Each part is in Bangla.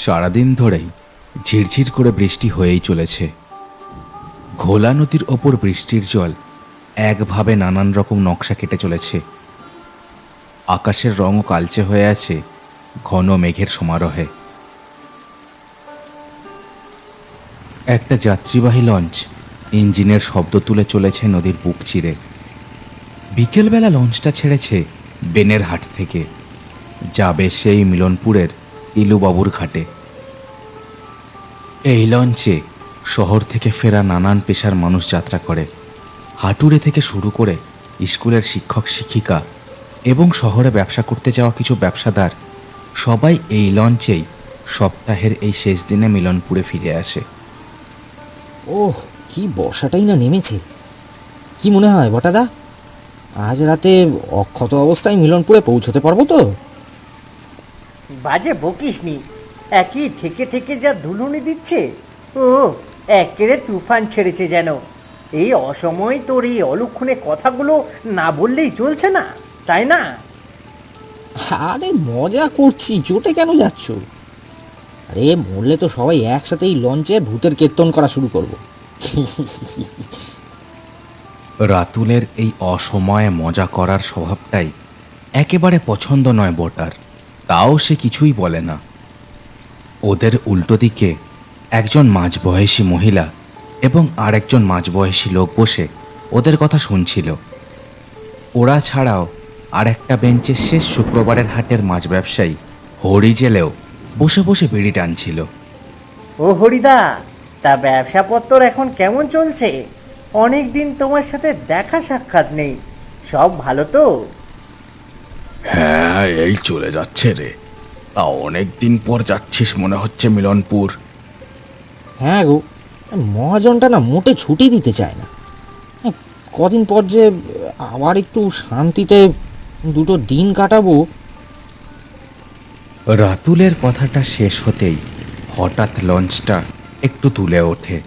সারাদিন ধরেই ঝিরঝির করে বৃষ্টি হয়েই চলেছে। ঘোলা নদীর ওপর বৃষ্টির জল একভাবে নানান রকম নকশা কেটে চলেছে। আকাশের রঙও কালচে হয়ে আছে ঘন মেঘের সমারোহে। একটা যাত্রীবাহী লঞ্চ ইঞ্জিনের শব্দ তুলে চলেছে নদীর বুক চিরে। বিকেলবেলা লঞ্চটা ছেড়েছে বেনের হাট থেকে, যাবে সেই মিলনপুরের ইলুবাবুর ঘাটে। এই লঞ্চে শহর থেকে ফেরা নানান পেশার মানুষ যাত্রা করে। হাটুরে থেকে শুরু করে স্কুলের শিক্ষক শিক্ষিকা এবং শহরে ব্যবসা করতে যাওয়া কিছু ব্যবসাদার সবাই এই লঞ্চেই সপ্তাহের এই শেষ দিনে মিলনপুরে ফিরে আসে। ওহ, কি বর্ষাটাই না নেমেছে! কি মনে হয় বটাদা, আজ রাতে অক্ষত অবস্থায় মিলনপুরে পৌঁছতে পারবো তো? বাজে বকিসনি, একই থেকে থেকে যা ধুলুনি দিচ্ছে, ও একেবারে তুফান ছেড়েছে যেন। এই অসময় তোর এই অলক্ষণে কথাগুলো না বললেই চলছে না, তাই না? আরে মজা করছি, চোটে কেন যাচ্ছ? আরে মরলে তো সবাই একসাথে এই লঞ্চে ভূতের কীর্তন করা শুরু করবো। রাতুলের এই অসময়ে মজা করার স্বভাবটাই একেবারে পছন্দ নয় বটার, তাও সে কিছুই বলে না। ওদের উল্টো দিকে একজন মাঝবয়সী মহিলা এবং আরেকজন মাঝবয়সী লোক বসে ওদের কথা শুনছিল। ওরা ছাড়াও আর একটা বেঞ্চের শেষ শুক্রবারের হাটের মাছ ব্যবসায়ী হরি জেলেও বসে বসে বিড়ি টানছিল। ও হরিদা, তা ব্যবসাপত্র এখন কেমন চলছে? অনেক দিন তোমার সাথে দেখা সাক্ষাৎ নেই, সব ভালো তো? হ্যাঁ, এই চলে যাচ্ছে রে। তা অনেক দিন পর যাচ্ছিস মনে হচ্ছে মিলনপুর। হ্যাঁ গো, মহাজনটা না মোটে ছুটি দিতে চায় না। কদিন পর যে আবার একটু শান্তিতে দুটো দিন কাটাবো। রাতুলের কথাটা শেষ হতেই হঠাৎ লঞ্চটা একটু তুলে ওঠে।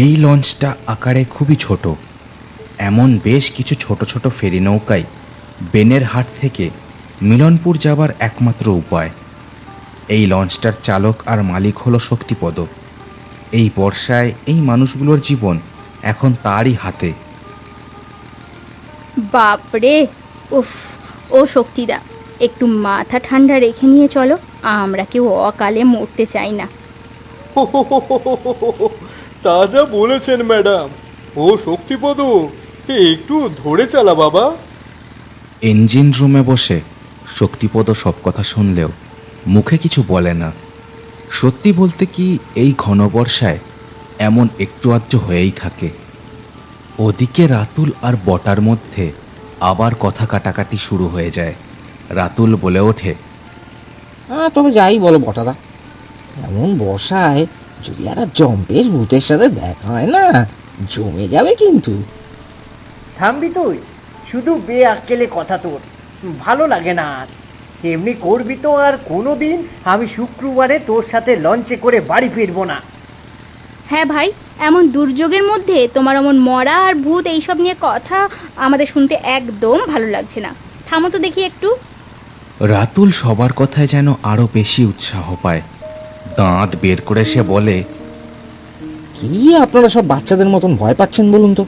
এই লঞ্চটা আকারে খুবই ছোট। এমন বেশ কিছু ছোট ছোট ফেরি নৌকাই বেনের হাট থেকে মিলনপুর যাবার একমাত্র উপায়। এই লঞ্চটার চালক আর মালিক হলো শক্তিপদ। এই বর্ষায় এই মানুষগুলোর জীবন এখন তারই হাতে। বাপরে, উফ! ও শক্তিদা, একটু মাথা ঠান্ডা রেখে নিয়ে চলো, আমরা কেউ অকালে মরতে চাই না। তা যা বলেছেন ম্যাডাম। ও শক্তিপদ, একটু ধরে চালা বাবা। ইঞ্জিন রুমে বসে শক্তিপদ সব কথা শুনলেও মুখে কিছু বলে না। সত্যি বলতে কি, এই ঘন বর্ষায় এমন একটু আধটু হয়েই থাকে। ওদিকে রাতুল আর বটার মধ্যে আবার কথা কাটাকাটি শুরু হয়ে যায়। রাতুল বলে ওঠে, হ্যাঁ, তবে যাই বলো বটাদা, এমন বর্ষায় যদি একটা জম্পেশ ভূতের সাথে দেখা হয় না, জমে যাবে কিন্তু। থামবি তুই? শুধু বেআক্কেলে কথা তোর ভালো লাগে না আর। এমনি করবি তো আর কোনো দিন আমি শুক্রবারে তোর সাথে লঞ্চে করে বাড়ি ফিরবো না। হ্যাঁ ভাই, এমন দুর্যোগের মধ্যে তোমার এমন মরা আর ভূত এইসব নিয়ে কথা আমাদের শুনতে একদম ভালো লাগছে না। থামো তো দেখি একটু। রাতুল সবার কথায় যেন আরো বেশি উৎসাহ পায়। দাঁত বের করে সে বলে, কি আপনারা সব বাচ্চাদের মতন ভয় পাচ্ছেন বলুন তো?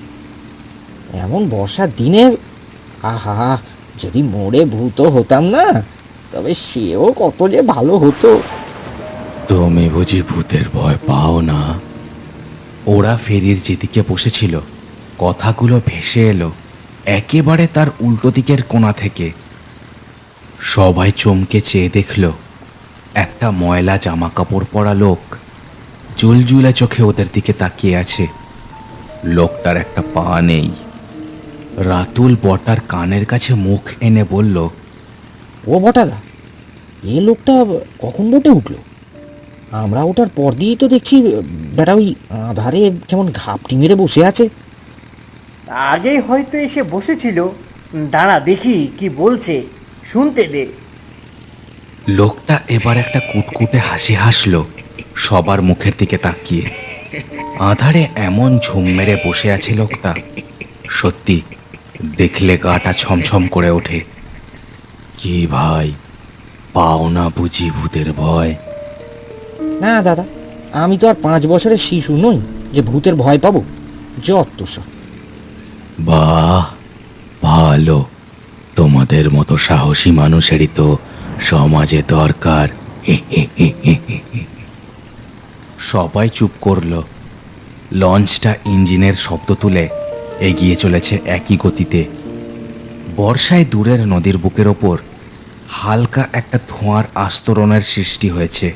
এমন বর্ষার দিনে আহা, যদি মরে ভূত হতাম না, তবে সেও কত যে ভালো হতো। তুমি বুঝি ভূতের ভয় পাও না? ওরা ফেরির যেদিকে বসেছিল কথাগুলো ভেসে এলো একেবারে তার উল্টো দিকের কোণা থেকে। সবাই চমকে চেয়ে দেখল একটা ময়লা জামা কাপড় পরা লোক জুলজুলে চোখে ওদের দিকে তাকিয়ে আছে। লোকটার একটা পা নেই। রাতুল বটার কানের কাছে মুখ এনে বলল, ও বটাদা, এ লোকটা কখন বোটে উঠলো? আমরা ওটার পর দিয়েই তো দেখছি বেটা ওই আধারে কেমন ঘাপটি মেরে বসে আছে। আগেই হয়তো এসে বসেছিল, দাঁড়া দেখি কি বলছে, শুনতে দে। লোকটা এবার একটা কুটকুটে হাসি হাসলো সবার মুখের দিকে তাকিয়ে। আধারে এমন ঝুম মেরে বসে আছে লোকটা, সত্যি দেখলে গাটা ছমছম করে ওঠে। কি ভাই, পাও না বুঝি ভূতের ভয়? না দাদা, আমি তো আর 5 বছরের শিশু নই যে ভূতের ভয় পাবো। যত সব। বাহ, ভালো। তোমাদের মতো সাহসী মানুষেরই তো সমাজে দরকার। সবাই চুপ করলো। লঞ্চটা ইঞ্জিনের শব্দ তুলে এগিয়ে চলেছে একই গতিতে। বর্ষায় দূরের নদীর বুকের ওপর হালকা একটা ধোঁয়ার আস্তরণের সৃষ্টি হয়েছে।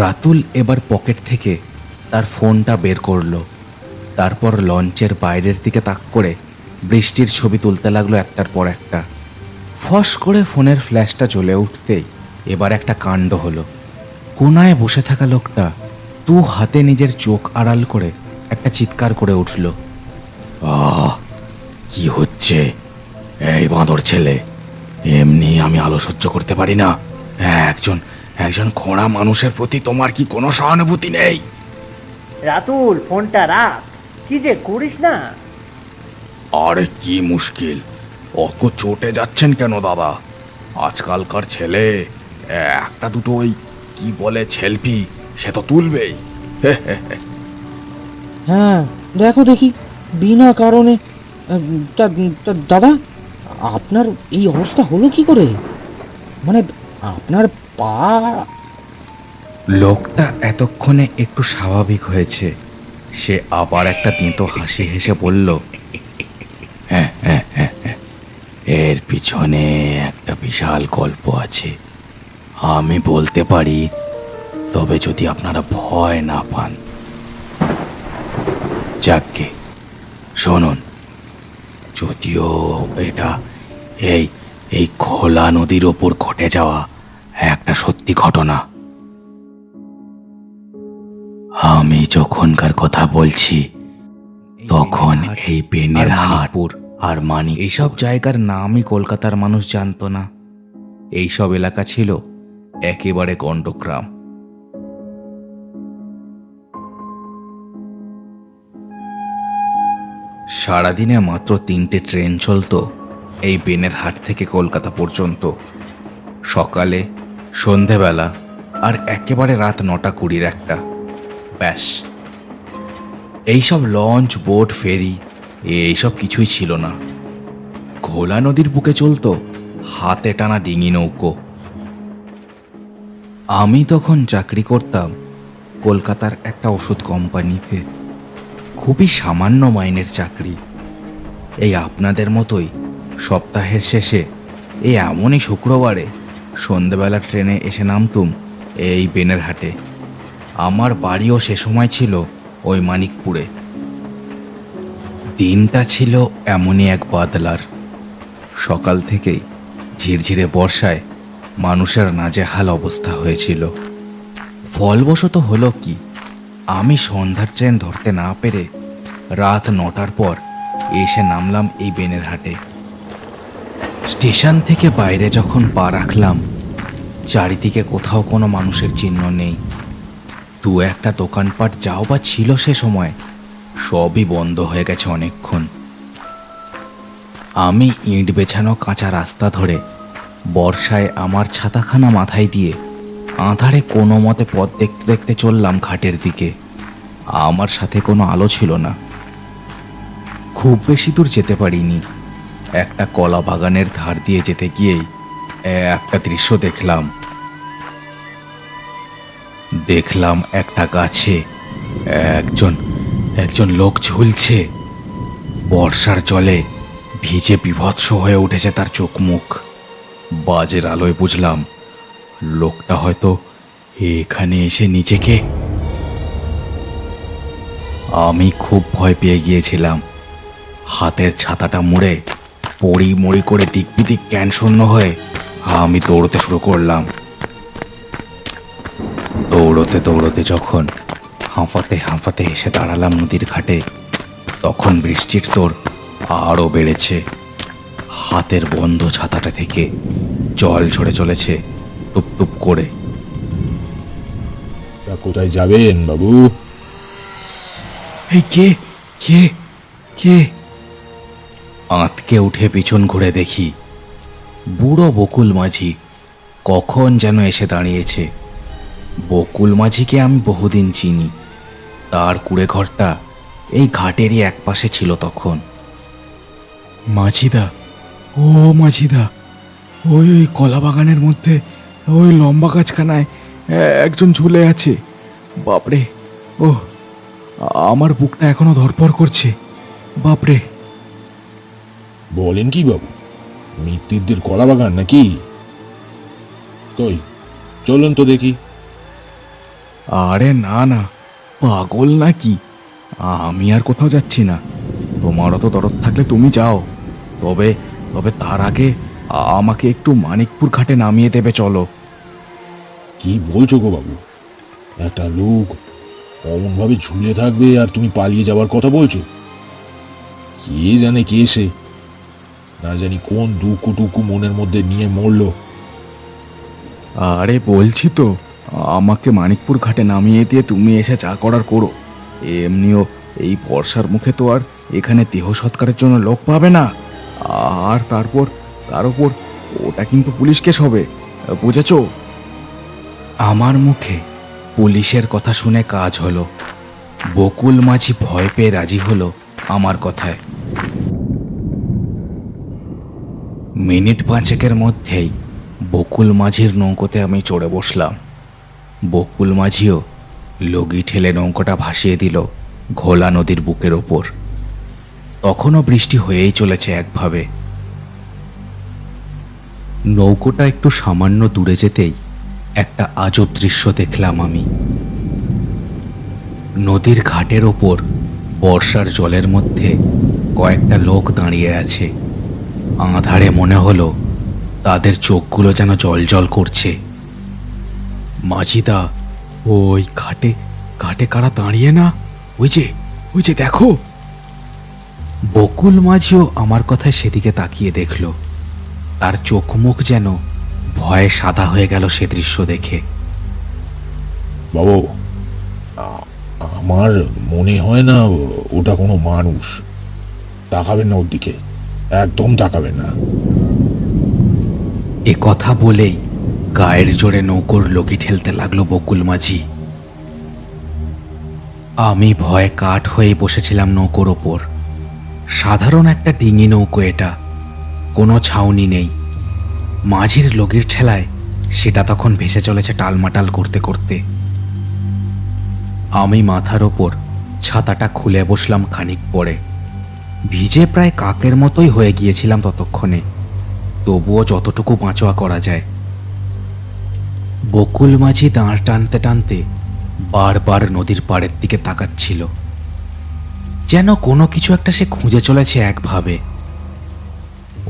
রাতুল এবার পকেট থেকে তার ফোনটা বের করলো। তারপর লঞ্চের বাইরের দিকে তাক করে বৃষ্টির ছবি তুলতে লাগলো একটার পর একটা। ফস করে ফোনের ফ্ল্যাশটা জ্বলে উঠতেই এবার একটা কাণ্ড হলো। কোনায় বসে থাকা লোকটা হাতে নিজের চোখ আড়াল করে একটা চিৎকার করে উঠল। কি হচ্ছে? এই বাঁদর ছেলে, এমনি আমি আলো সহ্য করতে পারি না। একজন খোঁড়া মানুষের প্রতি তোমার কি কোনো সহানুভূতি নেই? রাতুল, ফোনটা রাখ, কি যে করিস না। আরে কি মুশকিল, অত চটে যাচ্ছেন কেন দাদা? আজকালকার ছেলে একটা দুটো ওই কি বলে সেলফি সে তো তুলবেই। হ্যাঁ, দেখো দেখি, বিনা কারণে। দাদা, আপনার এই অবস্থা হলো কি করে? মানে আপনার পা? লোকটা এতক্ষণে একটু স্বাভাবিক হয়েছে। সে আবার একটা তেঁতো হাসি হেসে বলল, হ্যাঁ, এর পিছনে একটা বিশাল গল্প আছে। আমি বলতে পারি, তবে যদি আপনারা ভয় না পান। যাকে শুনুন, যদিও এটা এই খোলা নদীর ওপর ঘটে যাওয়া একটা সত্যি ঘটনা। আমি যখনকার কথা বলছি তখন এই বেনের হাটপুর আর মানিক এইসব জায়গার নামই কলকাতার মানুষ জানতো না। এইসব এলাকা ছিল একেবারে গণ্ডগ্রাম। সারাদিনে মাত্র 3টে ট্রেন চলতো এই বেনের হাট থেকে কলকাতা পর্যন্ত। সকালে, সন্ধেবেলা আর একেবারে রাত 9:20 একটা। ব্যাস। এইসব লঞ্চ, বোট, ফেরি এইসব কিছুই ছিল না। খোলা নদীর বুকে চলতো হাতে টানা ডিঙি নৌকো। আমি তখন চাকরি করতাম কলকাতার একটা ওষুধ কোম্পানিতে। খুবই সামান্য মাইনের চাকরি। এই আপনাদের মতোই সপ্তাহের শেষে এই এমনই শুক্রবারে সন্ধেবেলা ট্রেনে এসে নামতুম এই বেনের হাটে। আমার বাড়িও সে সময় ছিল ওই মানিকপুরে। দিনটা ছিল এমনই এক বাদলার। সকাল থেকেই ঝিরঝিরে বর্ষায় মানুষের নাজেহাল অবস্থা হয়েছিল। ফলবশত হলো কি, আমি সন্ধ্যার ট্রেন ধরতে না পেরে রাত 9টার পর এসে নামলাম এই বেনের হাটে। স্টেশন থেকে বাইরে যখন পা রাখলাম, চারিদিকে কোথাও কোনো মানুষের চিহ্ন নেই। একটা দোকানপাট যাও বা ছিল সে সময়, সবই বন্ধ হয়ে গেছে অনেকক্ষণ। আমি ইট বেছানো কাঁচা রাস্তা ধরে বর্ষায় আমার ছাতাখানা মাথায় দিয়ে আঁধারে কোনো মতে পথ দেখতে দেখতে চললাম ঘাটের দিকে। আমার সাথে কোনো আলো ছিল না। খুব বেশি দূর যেতে পারিনি। একটা কলা বাগানের ধার দিয়ে যেতে গিয়েই একটা দৃশ্য দেখলাম একটা গাছে একজন লোক ঝুলছে। বর্ষার জলে ভিজে বিভৎস হয়ে উঠেছে তার চোখ মুখ। বাজের আলোয় বুঝলাম লোকটা হয়তো এখানে এসে নিজেকে। আমি খুব ভয় পেয়ে গিয়েছিলাম। হাতের ছাতাটা মুড়ে পড়ি মড়ি করে দিক বিদিক জ্ঞান শূন্য হয়ে আমি দৌড়তে শুরু করলাম। দৌড়তে দৌড়তে যখন হাঁফাতে হাঁফাতে এসে দাঁড়ালাম নদীর ঘাটে, তখন বৃষ্টির তোর আরও বেড়েছে। হাতের বন্ধ ছাতাটা থেকে জল ঝরে চলেছে টুপ টুপ করে। কোথায় যাবেন বাবু? এই কে কে কে? আঁতকে উঠে পিছন ঘুরে দেখি বুড়ো বকুল মাঝি কখন যেন এসে দাঁড়িয়েছে। বকুল মাঝিকে আমি বহুদিন চিনি। তার কুড়ে ঘরটা এই ঘাটেরই একপাশে ছিল তখন। মাঝিদা, ও মাঝিদা, ওই ওই কলা বাগানের মধ্যে ওই লম্বা গাছখানায় একজন ঝুলে আছে। বাপরে, ও আমার বুকটা এখনো ধরপড় করছে। বাপরে। বলেন কি বাবু, মিত্তিরদের কলা বাগান নাকি? কই, চলুন তো দেখি। আরে না না, পাগল নাকি? আমি আর কোথাও যাচ্ছি না। তোমারও তো দরদ থাকলে তুমি যাও। তবে তবে তার আগে আমাকে একটু মানিকপুর ঘাটে নামিয়ে দেবে, চলো। কি বলছো গো বাবু? একটা লোক অমন ভাবে ঝুলে থাকবে আর তুমি পালিয়ে যাওয়ার কথা বলছো? কে জানে কে সে, না জানি কোন দুকুটুকু মনের মধ্যে নিয়ে মরলো। আরে বলছি তো, আমাকে মানিকপুর ঘাটে নামিয়ে দিয়ে তুমি এসে চা করার করো। এমনিও এই বর্ষার মুখে তো আর এখানে দেহ সৎকারের জন্য লোক পাবে না। আর তার উপর ওটা কিন্তু পুলিশ কেস হবে, বুঝেছো? আমার মুখে পুলিশের কথা শুনে কাজ হলো। বকুল মাঝি ভয় পেয়ে রাজি হলো আমার কথায়। মিনিট পাঁচেকের মধ্যেই বকুল মাঝির নৌকোতে আমি চড়ে বসলাম। বকুল মাঝিও লগি ঠেলে নৌকোটা ভাসিয়ে দিল ঘোলা নদীর বুকের ওপর। তখনও বৃষ্টি হয়েই চলেছে একভাবে। নৌকোটা একটু সামান্য দূরে যেতেই একটা আজব দৃশ্য দেখলাম আমি। নদীর ঘাটের ওপর বর্ষার জলের মধ্যে কয়েকটা লোক দাঁড়িয়ে আছে। আঁধারে মনে হলো তাদের চোখগুলো যেন জল করছে। মাঝিদা, ওই ঘাটে ঘাটে কারা দাঁড়িয়ে না? ওই যে দেখো। বকুল মাঝিও আমার কথায় সেদিকে তাকিয়ে দেখল। তার চোখ মুখ যেন ভয়ে সাদা হয়ে গেল সে দৃশ্য দেখে। বাবু, আমার মনে হয় না ওটা কোনো মানুষ। তাকাবেন না ওর দিকে, একদম তাকাবেন না। এ কথা বলেই গায়ের জোরে নৌকোর লগি ঠেলতে লাগলো বকুল মাঝি। আমি ভয়ে কাঠ হয়ে বসেছিলাম নৌকোর ওপর। সাধারণ একটা ডিঙি নৌকো এটা, কোনো ছাউনি নেই। মাঝির লগির ঠেলায় সেটা তখন ভেসে চলেছে টালমাটাল করতে করতে। আমি মাথার ওপর ছাতাটা খুলে বসলাম খানিক পরে। ভিজে প্রায় কাকের মতোই হয়ে গিয়েছিলাম ততক্ষণে, তবুও যতটুকু বাঁচোয়া করা যায়। বকুল মাঝি দাঁড় টানতে টানতে বারবার নদীর পাড়ের দিকে তাকাচ্ছিল, যেন কোনো কিছু একটা সে খুঁজে চলেছে একভাবে।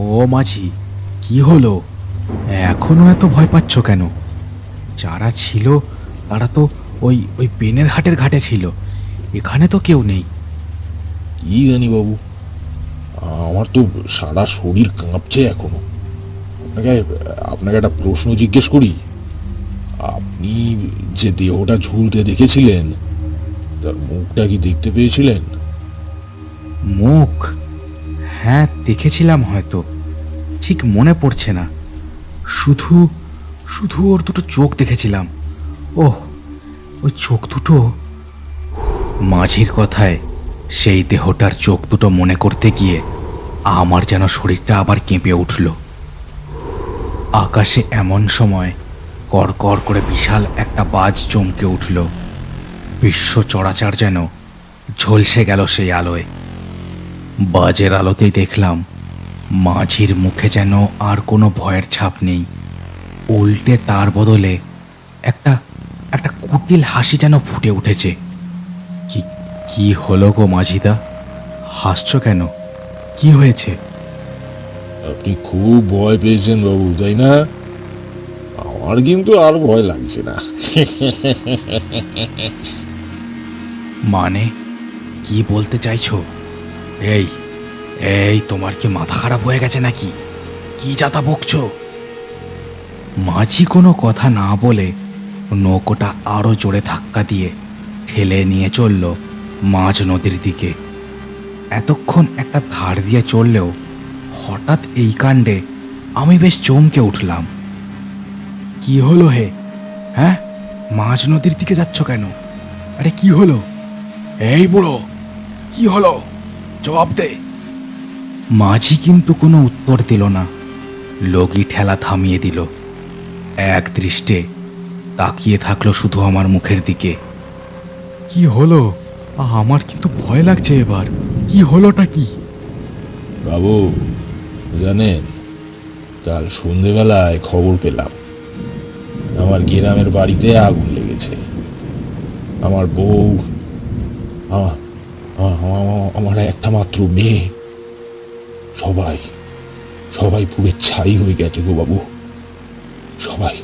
ও মাঝি, কি হলো? এখনো এত ভয় পাচ্ছ কেন? যারা ছিল তারা তো ওই পেনের হাটের ঘাটে ছিল, এখানে তো কেউ নেই। কি জানি বাবু, আমার তো সারা শরীর কাঁপছে এখনো। আপনাকে একটা প্রশ্ন জিজ্ঞেস করি। আপনি যে দেহটা ঝুলতে দেখেছিলেন, তার মুখটা কি দেখতে পেয়েছিলেন? মুখ? হ্যাঁ, দেখেছিলাম, হয়তো ঠিক মনে পড়ছে না। শুধু শুধু ওর দুটো চোখ দেখেছিলাম। ওহ, ওই চোখ দুটো। মাঝির কথায় সেই দেহটার চোখ দুটো মনে করতে গিয়ে আমার যেন শরীরটা আবার কেঁপে উঠল। আকাশে এমন সময় কড়কড় করে বিশাল একটা বাজ চমকে উঠল। বিশ্ব চরাচর যেন ঝলসে গেল সেই আলোয়। বাজের আলোতেই দেখলাম মাঝির মুখে যেন আর কোনো ভয়ের ছাপ নেই। উল্টে তার বদলে একটা একটা কুটিল হাসি যেন ফুটে উঠেছে। কি কি হলো গো মাঝিদা? হাসছো কেন? কি হয়েছে? আপনি খুব ভয় পেয়েছেন বাবু, তাই না? আমার কিন্তু আর ভয় লাগছে না। মানে কি বলতে চাইছো? এই এই তোমার কি মাথা খারাপ হয়ে গেছে নাকি? কি যাতা বকছো? মাঝি কোনো কথা না বলে নৌকোটা আরো জোরে ধাক্কা দিয়ে ঠেলে নিয়ে চলল মাঝ নদীর দিকে। এতক্ষণ একটা ধার দিয়ে চললেও হঠাৎ এই কাণ্ডে আমি বেশ চমকে উঠলাম। কি হলো হে? হ্যাঁ, মাঝ নদীর দিকে যাচ্ছ কেন? আরে কি হলো? এই বুড়ো, কি হলো? জবাব দে। মাঝি কিন্তু কোনো উত্তর দিল না। লগি ঠেলা থামিয়ে দিল। এক দৃষ্টে তাকিয়ে থাকলো শুধু আমার মুখের দিকে। কি হলো? আমার কিন্তু ভয় লাগছে এবার। কি হলোটা কি? বাবু, জানেন, কাল সন্ধেবেলায় খবর পেলাম আমার গ্রামের বাড়িতে আগুন লেগেছে। আমার বউ, আমার একটা মাত্র মেয়ে, সবাই সবাই পুড়ে ছাই হয়ে গেছে গো বাবু। সবাই।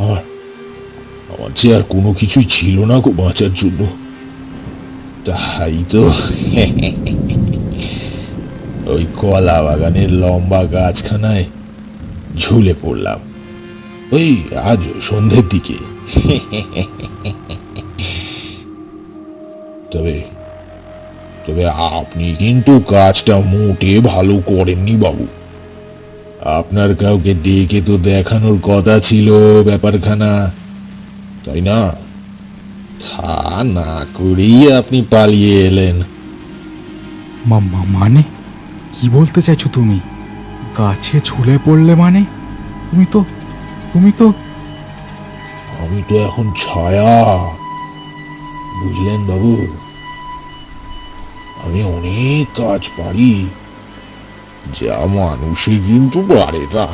আমার আমার যে আর কোনো কিছুই ছিল না গো বাঁচার জন্য। তাই তো ওই কলা বাগানের লম্বা গাছখানায় ঝুলে পড়লাম ওই আজ সন্ধ্যের দিকে। তবে তবে আপনি কিন্তু কাজটা মোটে ভালো করেননি বাবু। আপনার কাউকে ডেকে তো দেখানোর কথা ছিল ব্যাপারখানা, তাই না? তা না করেই আপনি পালিয়ে এলেন। মানে কি বলতে চাইছো তুমি? গাছে ঝুলে পড়লে মানে? তুমি তো আমি তো এখন ছায়া, বুঝলেন বাবু। আমি অনেক কাজ পারি যা মানুষই কিন্তু পারে না।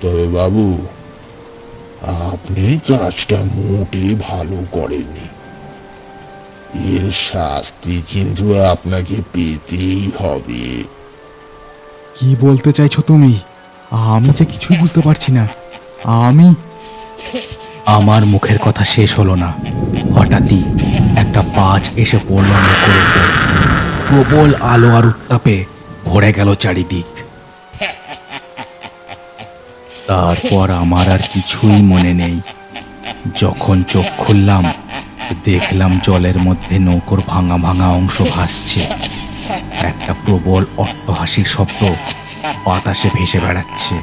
তবে বাবু, আপনি কাজটা মোটে ভালো করেননি। এর শাস্তি কিন্তু আপনাকে পেতেই হবে। কি বলতে চাইছো তুমি? আমি যে কিছুই বুঝতে পারছি না। আমার মুখের কথা শেষ হলো না, হঠাৎই একটা বাজ এসে পড়ল নৌকোর উপর। প্রবল আলো আর উত্তাপে ভরে গেল চারিদিক। তারপর আমার আর কিছুই মনে নেই। যখন চোখ খুললাম, দেখলাম জলের মধ্যে নৌকোর ভাঙা ভাঙা অংশ ভাসছে। একটা প্রবল অট্টহাসির শব্দ বাতাসে ভেসে বেড়াচ্ছে।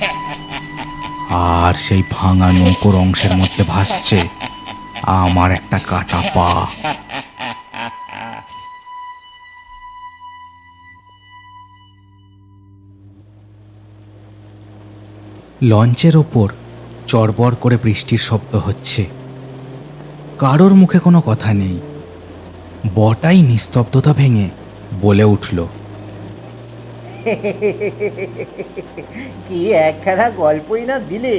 আর সেই ভাঙা নৌকোর অংশের মধ্যে ভাসছে আমার একটা কাটা পা। লঞ্চের ওপর চড়বড় করে বৃষ্টির শব্দ হচ্ছে। কারোর মুখে কোনো কথা নেই। বটাই নিস্তব্ধতা ভেঙে বলে উঠল, কি একখানা গল্পই না দিলে।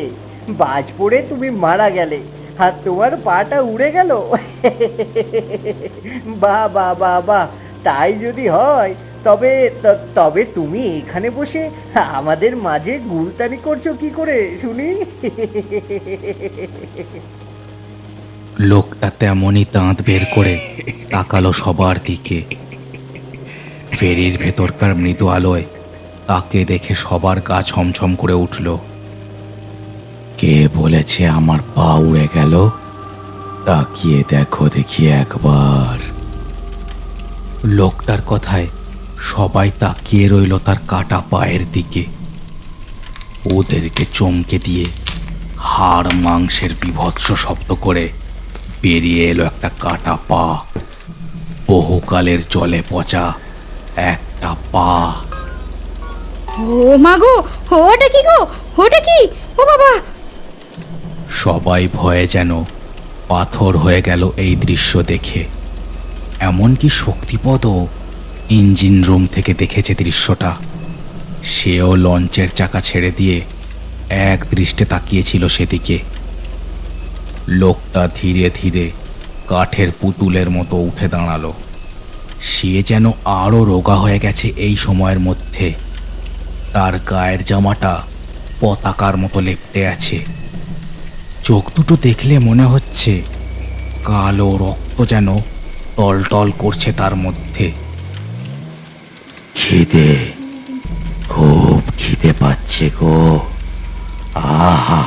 বাজ পড়ে তুমি মারা গেলে আর তোমার পাটা উড়ে গেল। বাহ বাহ বাহ বাহ, তাই যদি হয় তবে তবে তুমি এখানে বসে আমাদের মাঝে গুলতানি করছো কি করে শুনি? লোকটা তেমনই দাঁত বের করে তাকালো সবার দিকে। ফেরির ভেতরকার মৃদু আলোয় তাকে দেখে সবার গা ছমছম করে উঠল। কে বলেছে আমার পা উড়ে গেল? তাকিয়ে দেখো দেখি একবার। লোকটার কথায় সবাই তাকিয়ে রইল তার কাটা পায়ের দিকে। ওদেরকে চমকে দিয়ে হাড় মাংসের বিভৎস শব্দ করে বেরিয়ে এলো একটা কাটা পা। বহুকালের জলে পচা একটা পা। ও মাগো, ওটা কি গো? ওটা কি? ও বাবা! সবাই ভয়ে যেন পাথর হয়ে গেল এই দৃশ্য দেখে। এমনকি শক্তিপদও ইঞ্জিন রুম থেকে দেখেছে দৃশ্যটা। সেও লঞ্চের চাকা ছেড়ে দিয়ে এক দৃষ্টে তাকিয়েছিল সেদিকে। লোকটা ধীরে ধীরে কাঠের পুতুলের মতো উঠে দাঁড়ালো। সে যেন আরো রোগা হয়ে গেছে এই সময়ের মধ্যে। তার গায়ের জামাটা পতাকার মতো লেপ্টে আছে। চোখ দুটো দেখলে মনে হচ্ছে কালো রক্ত যেন টলটল করছে তার মধ্যে। খিদে, খুব খিদে পাচ্ছে গো। আহা,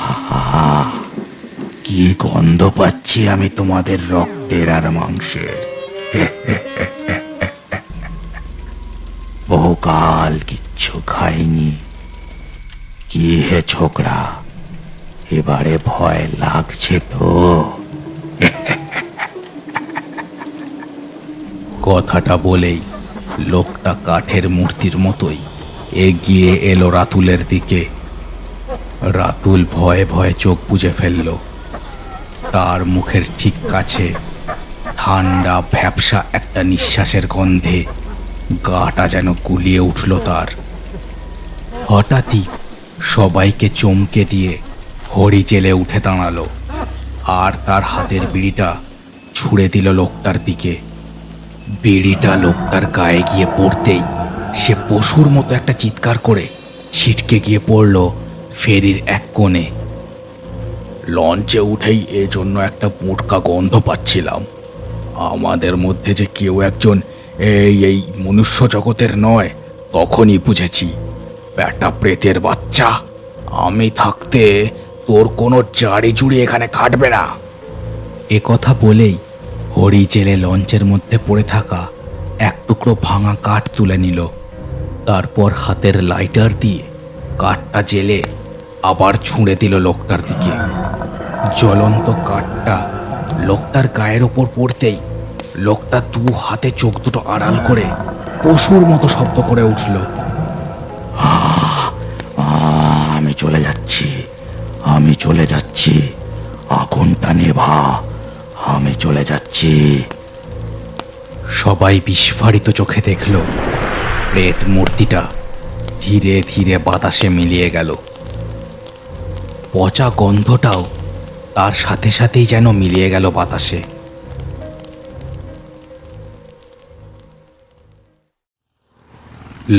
কি গন্ধ পাচ্ছি আমি তোমাদের রক্তের আর মাংসের। বহুকাল কিচ্ছু খাইনি। কি হে ছোকরা, এবারে ভয় লাগছে তো? কথাটা বলেই লোকটা কাঠের মূর্তির মতোই এগিয়ে এলো রাতুলের দিকে। রাতুল ভয়ে ভয়ে চোখ বুজে ফেলল। তার মুখের ঠিক কাছে ঠান্ডা ভ্যাপসা একটা নিঃশ্বাসের গন্ধে গাটা যেন গুলিয়ে উঠল তার। হঠাৎই সবাইকে চমকে দিয়ে হরি জেলে উঠে দাঁড়ালো আর তার হাতের বিড়িটা ছুঁড়ে দিল লোকটার দিকে। বিড়িটা লোকটার গায়ে গিয়ে পড়তেই সে পশুর মতো একটা চিৎকার করে ছিটকে গিয়ে পড়ল ফেরির এক কোণে। লঞ্চে উঠেই এজন্য একটা মোটকা গন্ধ পাচ্ছিলাম। আমাদের মধ্যে যে কেউ একজন এই মনুষ্য জগতের নয়, তখনই বুঝেছি ব্যাটা প্রেতের বাচ্চা, আমি থাকতে তোর কোনো জাড়ি জুড়ি এখানে খাটবে না। এ কথা বলেই হরি জেলে লঞ্চের মধ্যে পড়ে থাকা এক টুকরো ভাঙা কাঠ তুলে নিল। তারপর হাতের লাইটার দিয়ে কাঠটা জেলে আবার ছুঁড়ে দিল লোকটার দিকে। জ্বলন্ত কাঠটা লোকটার গায়ের ওপর পড়তেই লোকটা দু হাতে চোখ দুটো আড়াল করে পশুর মতো শব্দ করে উঠল, আমি চলে যাচ্ছি, আমি চলে যাচ্ছি, আগুনটা নেভা, আমি চলে যাচ্ছি। সবাই বিস্ফারিত চোখে দেখল প্রেত মূর্তিটা ধীরে ধীরে বাতাসে মিলিয়ে গেল। পচা গন্ধটাও তার সাথে সাথেই যেন মিলিয়ে গেল বাতাসে।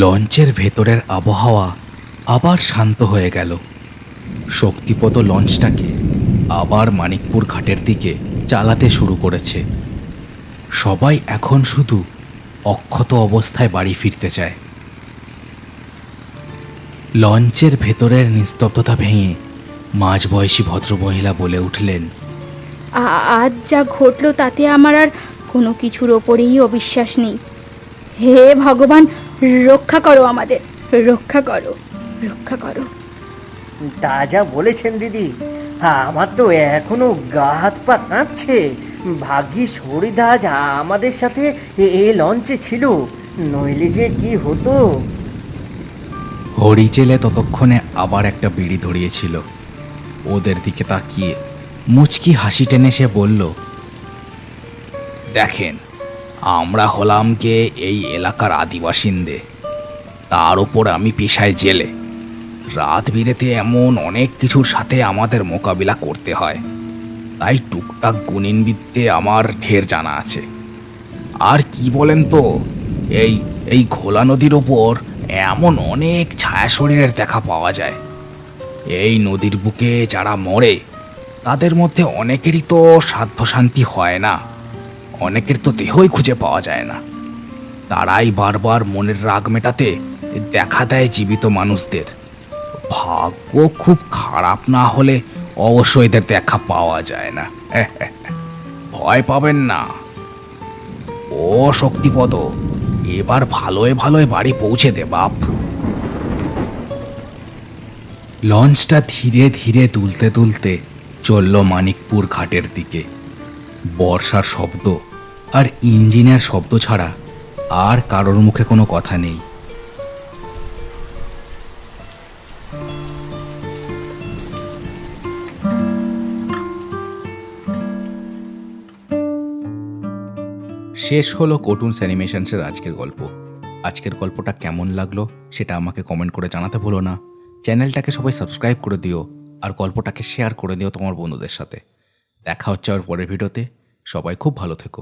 লঞ্চের ভেতরের আবহাওয়া আবার শান্ত হয়ে গেল। শক্তিপদ লঞ্চটাকে আবার মানিকপুর ঘাটের দিকে চালাতে শুরু করেছে। সবাই এখন শুধু অক্ষত অবস্থায় বাড়ি ফিরতে চায়। লঞ্চের ভেতরের নিস্তব্ধতা ভেঙে মাঝবয়সী ভদ্রমহিলা বলে উঠলেন, আজ যা ঘটলো তাতে আমার আর কোনো কিছুর ওপরেই অবিশ্বাস নেই। হে ভগবান, রক্ষা করো আমাদের, রক্ষা করো, রক্ষা করো। তা যা বলেছেন দিদি, আমার তো এখনো গা হাত পা কাঁপছে। ভাগ্যিস হরিদা আজ আমাদের সাথে এই লঞ্চে ছিল, নইলে যে কি হতো। হরিচেলে ততক্ষণে আবার একটা বিড়ি ধরিয়েছিল। ওদের দিকে তাকিয়ে মুচকি হাসি টেনে সে বলল, দেখেন, আমরা হলাম কে এই এলাকার আদিবাসিন্দে, তার উপর আমি পেশায় জেলে। রাত বিরেতে এমন অনেক কিছুর সাথে আমাদের মোকাবিলা করতে হয়, তাই টুকটাক গুণিনবিদ্যে আমার ঢের জানা আছে। আর কি বলেন তো, এই ঘোলা নদীর ওপর এমন অনেক ছায়া শরীরের দেখা পাওয়া যায়। এই নদীর বুকে যারা মরে তাদের মধ্যে অনেকেরই তো সাধ্য শান্তি হয় না, অনেকের তো দেহই খুঁজে পাওয়া যায় না। তারাই বারবার মনের রাগ মেটাতে দেখা দেয় জীবিত মানুষদের। ভাগ্য খুব খারাপ না হলে অবশ্য এদের দেখা পাওয়া যায় না। ভয় পাবেন না। ও শক্তিপদ, এবার ভালোয় ভালোয় বাড়ি পৌঁছে দে বাপ। লঞ্চটা ধীরে ধীরে দুলতে দুলতে চলল মানিকপুর ঘাটের দিকে। বর্ষার শব্দ আর ইঞ্জিনের শব্দ ছাড়া আর কারোর মুখে কোনো কথা নেই। শেষ হলো কার্টুনস অ্যানিমেশনসের আজকের গল্প। আজকের গল্পটা কেমন লাগলো সেটা আমাকে কমেন্ট করে জানাতে ভুলো না। চ্যানেলটাকে সবাই সাবস্ক্রাইব করে দিও আর গল্পটাকে শেয়ার করে দিও তোমার বন্ধুদের সাথে। দেখা হচ্ছে আর পরের ভিডিওতে। সবাই খুব ভালো থেকো।